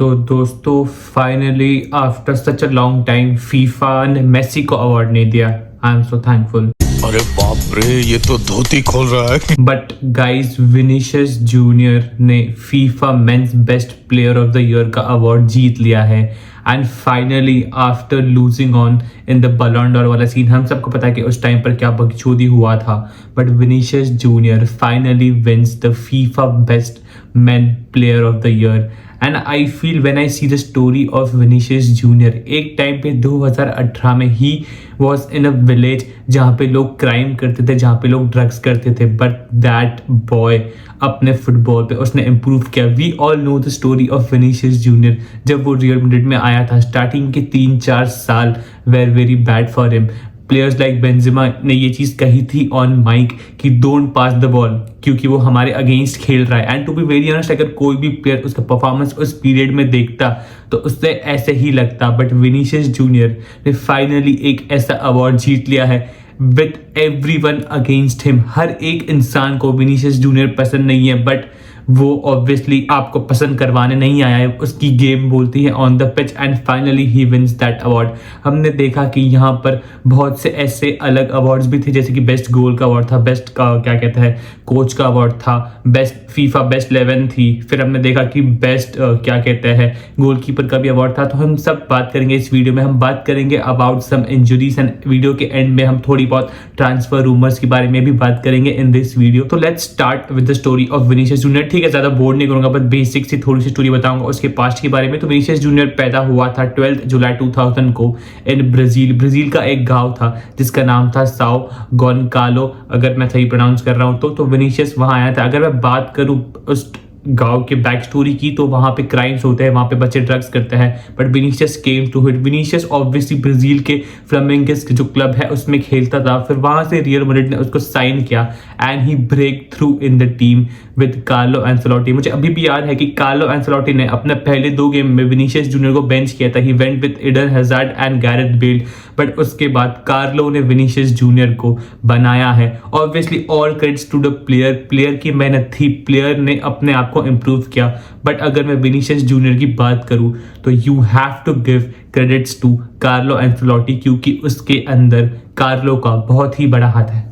तो दोस्तों finally after such a long time FIFA ने मेसी को अवार्ड नहीं दिया। I am so thankful. अरे बाप रे, ये तो धोती खोल रहा है। बट गाइस, विनीशियस जूनियर ने FIFA men's best player of the year का अवार्ड जीत लिया है। And finally after losing on in the Ballon d'Or वाला सीन, हम सबको पता है कि उस टाइम पर क्या बकचोदी हुआ था, but Vinicius Junior finally wins the FIFA best men player of the year. And I feel when I see the story of Vinicius Junior, एक टाइम पे 2018 में he was in a village जहाँ पे लोग क्राइम करते थे, जहाँ पे लोग ड्रग्स करते थे, बट दैट बॉय अपने फुटबॉल पे उसने इम्प्रूव किया। We all know the story of Vinicius Junior. जब वो रियल मैड्रिड में आया था, स्टार्टिंग के 3-4 साल were very bad for him. Players like Benzema ने ये चीज़ कही थी ऑन माइक कि डोंट पास द बॉल, क्योंकि वो हमारे अगेंस्ट खेल रहा है। And to be very honest, अगर कोई भी प्लेयर उसका परफॉर्मेंस उस पीरियड में देखता तो उससे ऐसे ही लगता। बट विनीशियस जूनियर ने फाइनली एक ऐसा अवार्ड जीत लिया है विथ एवरीवन अगेंस्ट हिम। हर एक इंसान को विनीशियस जूनियर पसंद नहीं है, बट वो ऑब्वियसली आपको पसंद करवाने नहीं आया है, उसकी गेम बोलती है on the pitch. And finally he wins that award. हमने देखा कि यहाँ पर बहुत से ऐसे अलग अवार्ड्स भी थे, जैसे कि बेस्ट गोल का अवार्ड था, बेस्ट का क्या कहता है कोच का अवार्ड था, बेस्ट फीफा बेस्ट 11 थी, फिर हमने देखा कि बेस्ट क्या कहते हैं गोलकीपर का भी अवार्ड था। तो हम सब बात करेंगे इस वीडियो में। हम बात करेंगे about some injuries and video के एंड में हम थोड़ी बहुत ट्रांसफर रूमर्स के बारे में भी बात करेंगे इन दिस वीडियो। तो let's start with the story of Vinicius junior. ठीक है, ज्यादा बोर्ड नहीं करूंगा, बस बेसिक सी थोड़ी सी स्टोरी बताऊंगा उसके पास्ट के बारे में। तो विनीशियस जूनियर पैदा हुआ था 12 जुलाई 2000 को इन ब्राजील का एक गांव था जिसका नाम था साओ गोनकालो, अगर मैं सही प्रोनाउंस कर रहा हूं तो विनीशियस वहां आया था। अगर मैं बात करूं उस गांव के बैक स्टोरी की, तो वहां पे क्राइम्स होते हैं, वहां पे बच्चे ड्रग्स करते हैं, but Vinicius came to it. Vinicius obviously Brazil के फ्लामेंगोस जो क्लब है उसमें खेलता था, फिर वहां से रियल मैड्रिड ने उसको साइन किया and he break through in the team with Carlo Ancelotti. मुझे अभी भी याद है कि कार्लो एंसेलोटी ने अपने पहले 2 गेम में विनीशियस जूनियर को बेंच किया था। He went with Eden Hazard and Gareth Bale, but उसके बाद कार्लो ने विनीशियस जूनियर को बनाया है। Obviously all credits to the player की मेहनत थी, प्लेयर ने अपने आप को इम्प्रूव किया। बट अगर मैं विनीशियस जूनियर की बात करूं तो you have to give credits to Carlo Ancelotti, क्योंकि उसके अंदर कार्लो का बहुत ही बड़ा हाथ है।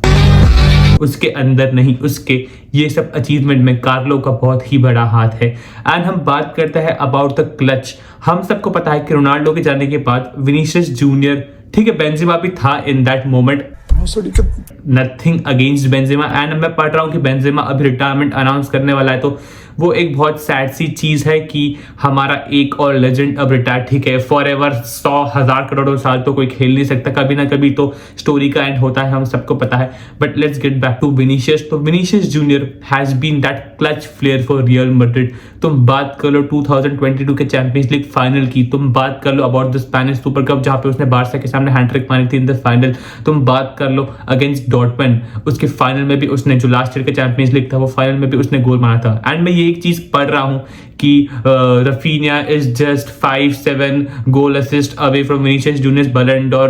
उसके अंदर नहीं, उसके ये सब अचीवमेंट में कार्लो का बहुत ही बड़ा हाथ है। एंड हम बात करते हैं अबाउट द क्लच। हम सबको पता है कि रोनाल्डो के जाने के बाद विनीशियस जूनियर, ठीक है बेंजेमा भी था in that moment, nothing against Benzema. And मैं पढ़ रहा हूँ कि बेंजेमा अभी रिटायरमेंट अनाउंस करने वाला है, तो वो एक बहुत सैड सी चीज है कि हमारा एक और लेजेंड अब रिटायर। ठीक है, फॉर एवर 100,000 करोड़ों साल तो कोई खेल नहीं सकता, कभी ना कभी तो स्टोरी का एंड होता है, हम सबको पता है। But let's get back to Vinicius. तो Vinicius junior has been that clutch player for Real Madrid. तुम बात कर लो 2022 के चैंपियंस लीग फाइनल की, तुम बात कर लो about the Spanish super cup जहां पे उसने बार्सा के सामने हैट्रिक मारी थी इन द फाइनल, तुम बात कर लो अगेंस्ट डॉर्टमंड, उसके फाइनल में भी उसने, जो लास्ट ईयर का चैंपियंस लीग था, वो फाइनल में भी उसने गोल मारा था। एंड मैं ये एक चीज पढ़ रहा हूं कि Raphinha is just 5-7 goal assist away from Vinicius junior Ballon d'Or,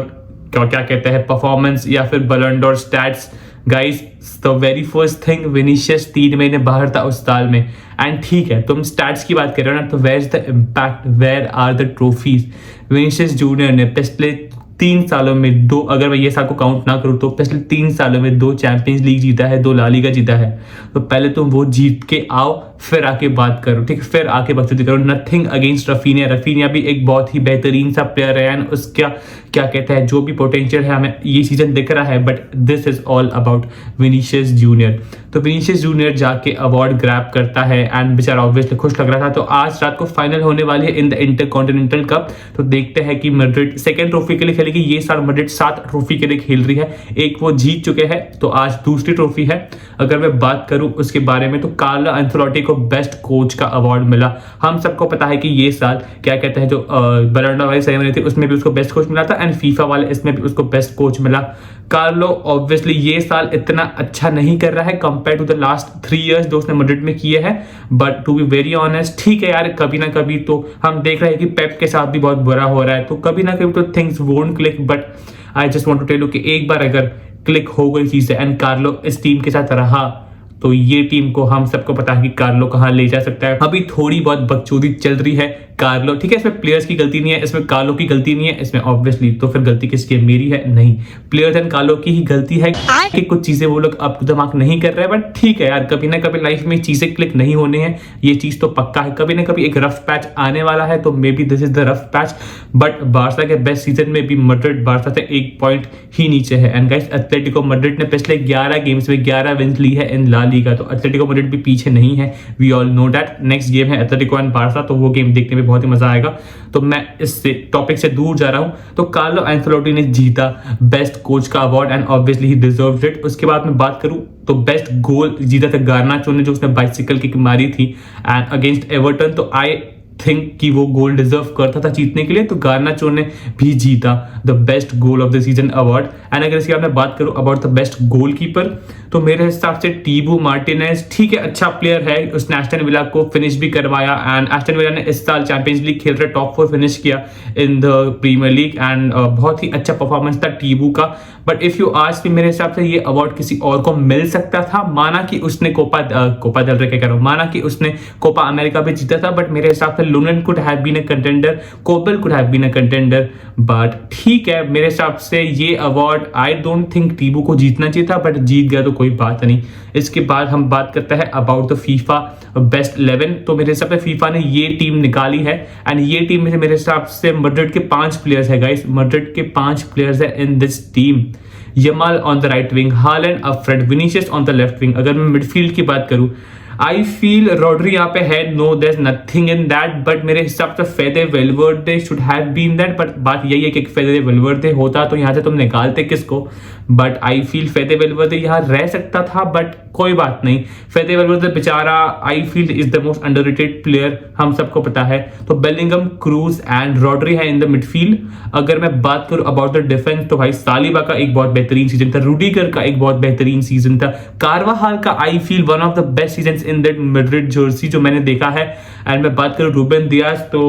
क्या कहते हैं परफॉर्मेंस या फिर Ballon d'Or stats. Guys, the very first thing, Vinicius 3 महीने बाहर था उस साल में। एंड ठीक है, तुम स्टैट्स की बात कर रहे हो ना, तो where is the impact, where are the trophies. Vinicius junior ने पिछले 3 सालों में 2, अगर मैं ये साल को काउंट ना करूं तो पिछले 3 सालों में 2 चैंपियंस लीग जीता है, 2 ला लीगा जीता है। तो पहले तुम वो जीत के आओ, फिर आके बात करो, ठीक है, फिर आके बकचोदी करो। Nothing against Raphinha. रफीनिया भी एक बहुत ही बेहतरीन सा प्लेयर है एंड उसका क्या कहता है जो भी पोटेंशियल है हमें ये सीजन दिख रहा है, but this is all about Vinicius junior. तो विनीशियस जूनियर जाके अवार्ड ग्रैब करता है एंड बेचारा ऑब्वियसली खुश लग रहा था। तो आज रात को फाइनल होने वाली है इन द इंटरकॉन्टिनेंटल कप, तो देखते हैं कि मैड्रिड सेकंड ट्रॉफी के लिए खेलेगी। ये साल मैड्रिड 7 ट्रॉफी के लिए खेल रही है, एक वो जीत चुके हैं, तो आज दूसरी ट्रॉफी है। अगर मैं बात करूं उसके बारे में, तो कार्लो एंसेलोटी को बेस्ट कोच का अवार्ड मिला। हम सबको पता है कि ये साल क्या कहते हैं जो बलंडा वाली सेरेमनी थी उसमें भी उसको बेस्ट कोच मिला था, एंड फीफा वाले इसमें भी उसको बेस्ट कोच मिला। कार्लो ऑब्वियसली ये साल इतना अच्छा नहीं कर रहा है compare to the last 3 years जो उसने मैड्रिड में किए हैं, but to be very honest, ठीक है यार, कभी ना कभी तो हम देख रहे हैं कि पेप के साथ भी बहुत बुरा हो रहा है, तो कभी ना कभी तो things won't click. But I just want to tell you कि एक बार अगर क्लिक हो गई चीजें एंड कार्लो इस टीम के साथ रहा, तो ये टीम को हम सबको पता है कि कार्लो कहाँ ले जा सकता है। अभी थोड़ी बहुत बकचोदी चल रही है कार्लो, ठीक है इसमें प्लेयर्स की गलती नहीं है, इसमें कार्लो की गलती नहीं है, इसमें ऑब्वियसली तो फिर गलती किसकी है, मेरी है? नहीं, प्लेयर्स एंड कार्लो की ही गलती है कि कुछ चीजें वो लोग अप टू द मार्क नहीं कर रहे हैं। बट ठीक है यार, कभी ना कभी लाइफ में चीजें क्लिक नहीं होने हैं, ये चीज तो पक्का है। कभी ना कभी एक रफ पैच आने वाला है, तो may be this is the rough patch. But Barca के बेस्ट सीजन में भी मैड्रिड बार्सा से 1 पॉइंट ही नीचे है। एंड गाइस, एटलेटिको मैड्रिड ने पिछले 11 गेम्स में 11 विन्स ली है इन ला लीगा, तो एटलेटिको मैड्रिड भी पीछे नहीं है। We all know that. Next game है एटलेटिको एंड बार्सा, तो वो गेम देखने में बहुत ही मजा आएगा। तो मैं इससे टॉपिक से दूर जा रहा हूं। तो कार्लो एंसेलोटी ने जीता बेस्ट कोच का award and obviously he deserved it. उसके बाद मैं बात करूं तो बेस्ट गोल जीता था गार्नाचो ने, जो उसने बाइसिकल किक मारी थी एंड अगेंस्ट एवर्टन। तो आई थिंक कि वो गोल डिजर्व करता था जीतने के लिए, तो गार्नाचो ने भी जीता the best goal of the season award. And अगर इसके बाद मैं बात करूं अबाउट द बेस्ट गोलकीपर, तो मेरे हिसाब से टीबू मार्टिनेज ठीक है, अच्छा प्लेयर है, उसने एस्टन विला को फिनिश भी करवाया एंड एस्टन विला ने इस साल चैंपियंस लीग खेल रहे टॉप 4 फिनिश किया in the Premier League and बहुत ही अच्छा परफॉर्मेंस था टीबू का। But if you ask me, मेरे हिसाब से ये अवार्ड किसी और को मिल सकता था। माना कि उसने कोपा डेल रे क्या कह रहा हूं, माना कि उसने कोपा अमेरिका भी जीता था, बट मेरे हिसाब से Lunin could have been a contender, Kobel could have been a contender. But ठीक है, मेरे हिसाब से ये award I don't think Thibaut को जीतना चाहिए था, बट जीत गया तो कोई बात नहीं। इसके बाद हम बात करते हैं अबाउट द फीफा बेस्ट 11। तो मेरे हिसाब से फीफा ने ये टीम निकाली है एंड ये टीम में मेरे हिसाब से मैड्रिड के 5 प्लेयर्स है गाइस, मैड्रिड के 5 प्लेयर्स है in this team. Yamal on the right wing, Holland up front, Vinicius on the left wing. अगर मैं मिडफील्ड की बात करूं, आई फील रॉड्री यहाँ पे है, no there is nothing in that, but मेरे हिसाब से Fede Valverde should have been that. But बात यही है कि फेदे वेलवर्डे होता तो यहाँ से तुम निकालते किसको, बट आई फील फेदे वेलवर्डे यहाँ रह सकता था, बट कोई बात नहीं। फेदे वेलवर्डे बेचारा I feel is the most underrated player, हम सबको पता है। तो बेलिंगम, क्रूज एंड रॉड्री है इन द मिडफील्ड। अगर मैं बात करूं अबाउट द डिफेंस, तो भाई सालिबा का एक बहुत बेहतरीन सीजन था, रूडिगर का एक बहुत बेहतरीन सीजन था, कार्वाहाल का I feel one of the best season in that Madrid Jersey जो मैंने देखा है। एंड मैं बात करूं रूबेन दियाज, तो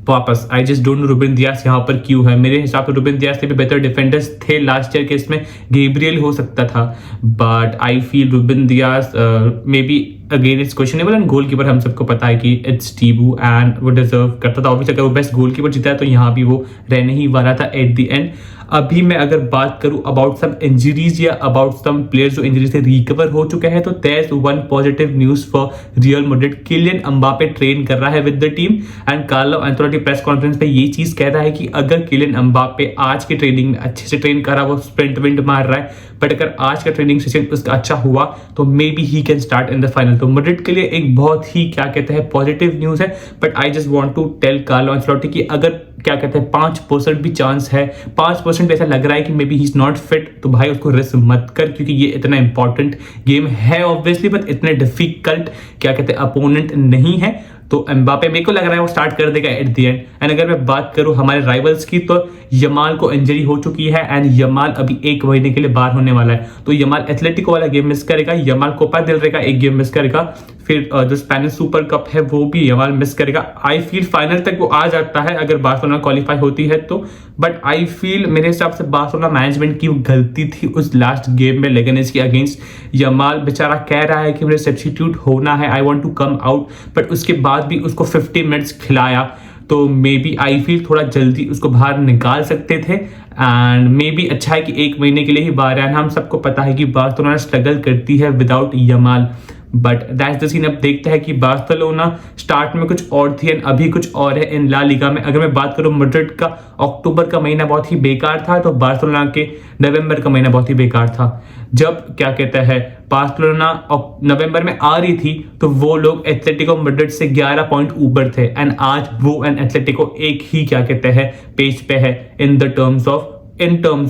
वापस I just don't know Ruben Dias यहाँ पर क्यों है। मेरे हिसाब से रूबेन दियाज से भी बेहतर डिफेंडर्स थे लास्ट ईयर के, इसमें गेब्रियल हो सकता था, but I feel Ruben Dias may be again it's questionable. And goalkeeper हम सबको पता है कि इट्स टीबू एंड वो डिजर्व करता था। ऑब्वियसली अगर वो बेस्ट गोलकीपर जीता है तो यहाँ भी वो रहने ही वाला था एट द एंड। अभी मैं अगर बात करूं अबाउट सम इंजरीज या अबाउट सम प्लेयर्स जो इंजरी से रिकवर हो चुके हैं, तो there is one positive news for Real Madrid. Kylian Mbappe train कर रहा है with the team and Carlo Ancelotti press conference पे ये चीज कह रहा है कि अगर किलियन एम्बापे आज के ट्रेनिंग में अच्छे से ट्रेन कर रहा है, वो स्प्रिंट विंड मार रहा है, बट अगर आज का ट्रेनिंग सेशन उसका अच्छा हुआ तो maybe he can start in the final. तो मैड्रिड के लिए एक बहुत ही क्या कहते हैं पॉजिटिव न्यूज है। But I just want to tell Carlo Ancelotti कि अगर क्या कहते हैं 5% भी चांस है, 5% ऐसा लग रहा है कि may be he is not fit, तो भाई उसको रिस्क मत कर, क्योंकि ये इतना इंपॉर्टेंट गेम है ऑब्वियसली, बट इतने डिफिकल्ट क्या कहते हैं अपोनेंट नहीं है। तो एम्बापे मेरे को लग रहा है वो स्टार्ट कर देगा एट द एंड। एंड अगर मैं बात करूं हमारे राइवल्स की, तो यमाल को इंजरी हो चुकी है एंड यमाल अभी 1 महीने के लिए बाहर होने वाला है। तो यमाल एथलेटिको वाला गेम मिस करेगा, यमाल कोपा डेल रे का एक गेम मिस करेगा, फिर जो स्पेनिश सुपर कप है वो भी यमाल मिस करेगा। आई फील फाइनल तक वो आ जाता है अगर बार्सिलोना क्वालिफाई होती है तो, बट आई फील मेरे हिसाब से बार्सिलोना मैनेजमेंट की गलती थी उस लास्ट गेम में लेगनेस के अगेंस्ट। यमाल बेचारा कह रहा है कि मुझे सब्स्टिट्यूट होना है, I want to come out, but उसके बाद भी उसको 50 मिनट्स खिलाया, तो मे बी आई फील थोड़ा जल्दी उसको बाहर निकाल सकते थे। एंड मे बी अच्छा है कि 1 महीने के लिए ही बाहर है। हम सबको पता है कि बार्सिलोना स्ट्रगल करती है without Yamal, but that's the scene. अब देखते हैं कि बार्सिलोना स्टार्ट में कुछ और थी एंड अभी कुछ और है इन ला लीगा में। अगर मैं बात करूं मैड्रिड का अक्टूबर का महीना बहुत ही बेकार था, तो बार्सिलोना के नवंबर का महीना बहुत ही बेकार था। जब क्या कहता है बार्सिलोना नवंबर में आ रही थी तो वो लोग एथलेटिको मैड्रिड से 11 पॉइंट ऊपर थे एंड आज वो एंड एथलेटिको एक ही क्या कहते हैं पेज पे है इन टर्म्स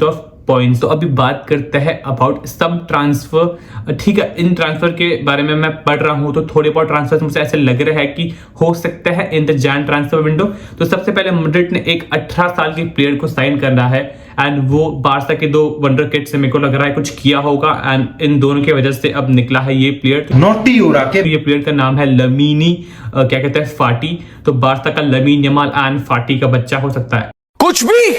ऑफ पॉइंट्स। तो अभी बात करते हैं अबाउट सम ट्रांसफर। ठीक है, इन ट्रांसफर के बारे में मैं पढ़ रहा हूं तो थोड़े बहुत ट्रांसफर मुझे ऐसे लग रहा है कि हो सकता है in the Jain transfer window. तो सबसे पहले मैड्रिड ने एक 18 साल के प्लेयर को साइन करना है एंड वो बार्सा के 2 वंडर किड से मेरे को लग रहा है कुछ किया होगा एंड इन दोनों की वजह से अब निकला है ये प्लेयर। नोटी हो रहा है। ये प्लेयर का नाम है लमीनी क्या कहते हैं फाटी। तो बार्सा का लमीन यमाल एंड फाटी का बच्चा हो सकता है। कुछ भी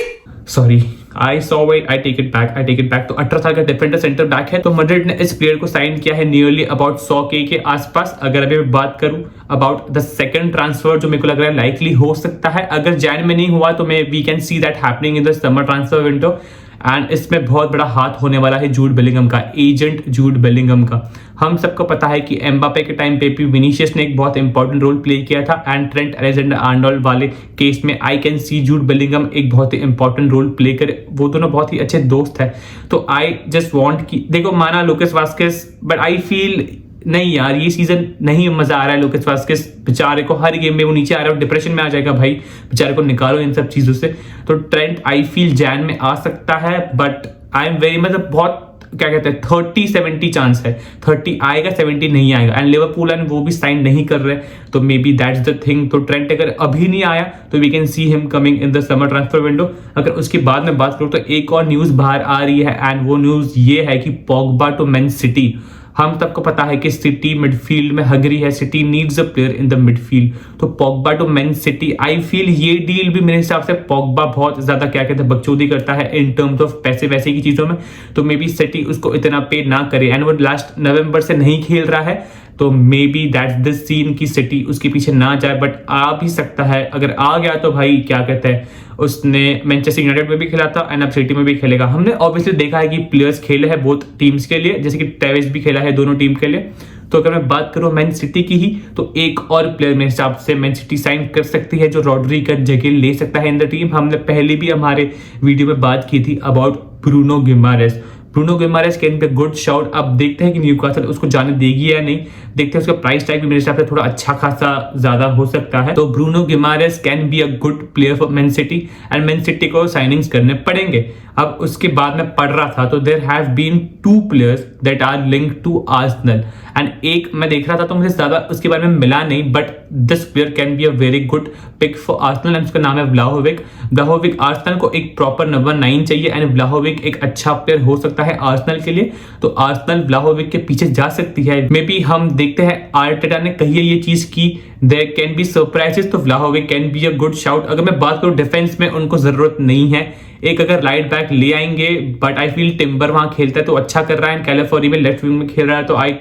sorry, I saw it, I take it back. तो 18 साल का डिफेंडर सेंटर बैक है। तो मैड्रिड ने इस प्लेयर को साइन किया है नियरली अबाउट 100K के आसपास। अगर अभी मैं बात करूं अबाउट द सेकंड ट्रांसफर जो मेरे को लग रहा है लाइकली हो सकता है, अगर जैन में नहीं हुआ तो may we can see that happening in the summer transfer window. And इसमें बहुत बड़ा हाथ होने वाला है जूड बेलिंगम का, एजेंट जूड बेलिंगम का। हम सबको पता है कि एम्बापे के टाइम पे भी विनीशियस ने एक बहुत इंपॉर्टेंट रोल प्ले किया था एंड ट्रेंट अलेक्जेंडर-आर्नोल्ड वाले केस में I can see Jude Bellingham एक बहुत ही इंपॉर्टेंट रोल प्ले करे। वो दोनों बहुत ही अच्छे दोस्त है। तो आई जस्ट वांट कि देखो, माना Lucas Vazquez, but I feel नहीं यार, ये सीजन नहीं मजा आ रहा है लूकास वास्केस बेचारे को। हर गेम में वो नीचे आ रहा है, डिप्रेशन में आ जाएगा भाई, बेचारे को निकालो इन सब चीजों से। तो ट्रेंट आई फील जैन में आ सकता है, बट आई एम वेरी, मतलब बहुत क्या कहते हैं 30-70 चांस है, 30 आएगा 70 नहीं आएगा। एंड लिवरपूल एंड वो भी साइन नहीं कर रहे, तो maybe that's the thing. तो ट्रेंट अगर अभी नहीं आया तो we can see him coming in the summer transfer window. अगर उसके बाद में बात करूँ तो एक और न्यूज बाहर आ रही है एंड वो न्यूज ये है कि पॉग्बा टू मैन सिटी। हम सबको पता है कि सिटी मिडफील्ड में हगरी है, city needs a player in the midfield. तो Pogba to Man City, I feel ये डील भी मेरे हिसाब से पॉग्बा बहुत ज्यादा क्या कहते हैं बकचोदी करता है इन टर्म्स ऑफ पैसे वैसे की चीजों में। तो मे बी सिटी उसको इतना पे ना करे एंड वो लास्ट नवंबर से नहीं खेल रहा है, तो maybe that's the scene की सिटी उसके पीछे ना जाए, बट आ भी सकता है। अगर आ गया तो भाई क्या कहते हैं, उसने मैनचेस्टर यूनाइटेड में भी खेला था एंड अब सिटी में भी खेलेगा। हमने ऑब्वियसली देखा है कि प्लेयर्स खेले हैं बोथ टीम्स के लिए, जैसे कि टेविस भी खेला है दोनों टीम के लिए। तो अगर मैं बात करूं मैन सिटी की ही, तो एक और प्लेयर मेरे हिसाब से मैन सिटी साइन कर सकती है जो रॉड्री का जगह ले सकता है इन द टीम। हमने पहले भी हमारे वीडियो में बात की थी about Bruno Guimaraes. Bruno Guimaraes can be good shout. अब देखते हैं कि न्यूकासल उसको जाने देगी या नहीं, देखते हैं। उसका प्राइस टैग भी मेरे हिसाब से थोड़ा अच्छा खासा ज्यादा हो सकता है। तो Bruno Guimaraes can be a good player for Man City and Man City को साइनिंग्स करने पड़ेंगे। अब उसके बाद में पढ़ रहा था तो there have been 2 players that are linked to Arsenal and एक मैं देख रहा था तो मुझे ज्यादा उसके बारे में मिला नहीं, but this player can be a very good pick for Arsenal and उसका नाम है व्लाहोविक। व्लाहोविक, आर्सेनल को एक प्रॉपर नंबर 9 चाहिए एंड व्लाहोविक एक अच्छा प्लेयर हो सकता है आर्सेनल के लिए। तो आर्सेनल व्लाहोविक के पीछे जा सकती है। मे बी हम देखते हैं, आर्टेटा ने कही है ये चीज की देयर कैन बी सरप्राइजेस, तो Vlahovic can be a good shout. अगर मैं बात करूं डिफेंस में उनको जरूरत नहीं है, एक अगर राइट बैक ले आएंगे, बट आई फील टिम्बर वहां खेलता है तो अच्छा कर रहा है, कैलिफोर्नी में लेफ्ट विंग में खेल रहा है, तो आई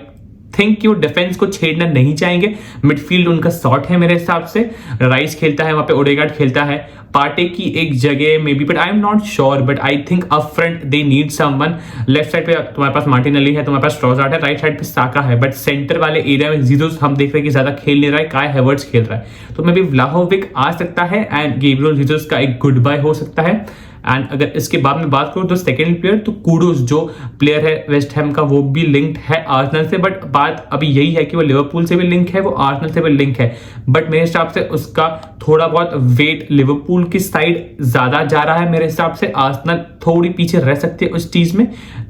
थिंक कि वो डिफेंस को छेड़ना नहीं चाहेंगे। मिडफील्ड उनका शॉर्ट है मेरे हिसाब से, राइस खेलता है वहां पे, ओडेगार्ड खेलता है, पार्टे की एक जगह may be, but I am not sure, but I think up front they need someone. Left side पे तुम्हारे पास मार्टिनेली है, तुम्हारे पास ट्रोसार्ड है, राइट साइड पे साका है, बट सेंटर वाले एरिया में जीसस हम देख रहे हैं कि ज्यादा खेल नहीं रहा है, काय हैवर्ट्स खेल रहा है, तो मे बी व्लाहोविक आ सकता है एंड गैब्रियल जीसस का एक गुड बाय हो सकता है। एंड अगर इसके बाद में बात करूं तो सेकंड प्लेयर तो कूडोस जो प्लेयर है वेस्ट हैम का, वो भी लिंक्ड है आर्सेनल से, बट बात अभी यही है कि वो लिवरपूल से भी लिंक है, वो आर्सेनल से भी लिंक है, बट मेरे हिसाब से उसका थोड़ा बहुत वेट लिवरपूल की साइड ज्यादा जा रहा है मेरे हिसाब से। आर्सेनल थोड़ी पीछे रह सकती है उस चीज में।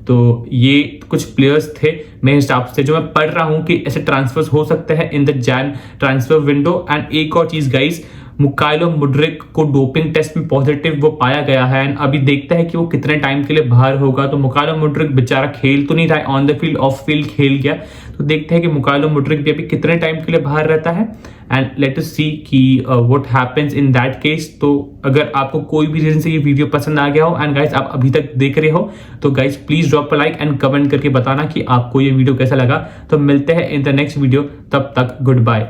तो ये कुछ प्लेयर्स थे मेरे हिसाब से जो मैं पढ़ रहा हूं कि ऐसे ट्रांसफर्स हो सकते हैं in the Jain transfer window. And एक और चीज गाइस, मुकाइलो मुड्रिक को डोपिंग टेस्ट में पॉजिटिव वो पाया गया है एंड अभी देखते हैं कि वो कितने टाइम के लिए बाहर होगा। तो मुकाइलो मुड्रिक बेचारा खेल तो नहीं रहा है, on the field of field खेल गया, तो देखते हैं कि मुकाइलो मुड्रिक भी अभी कितने टाइम के लिए बाहर रहता है एंड लेट अस सी कि what happens in that case. तो अगर आपको कोई भी रीजन से ये वीडियो पसंद आ गया हो एंड गाइस आप अभी तक देख रहे हो तो guys please drop a like and comment करके बताना कि आपको ये वीडियो कैसा लगा। तो मिलते हैं इन द नेक्स्ट वीडियो, तब तक गुड बाय।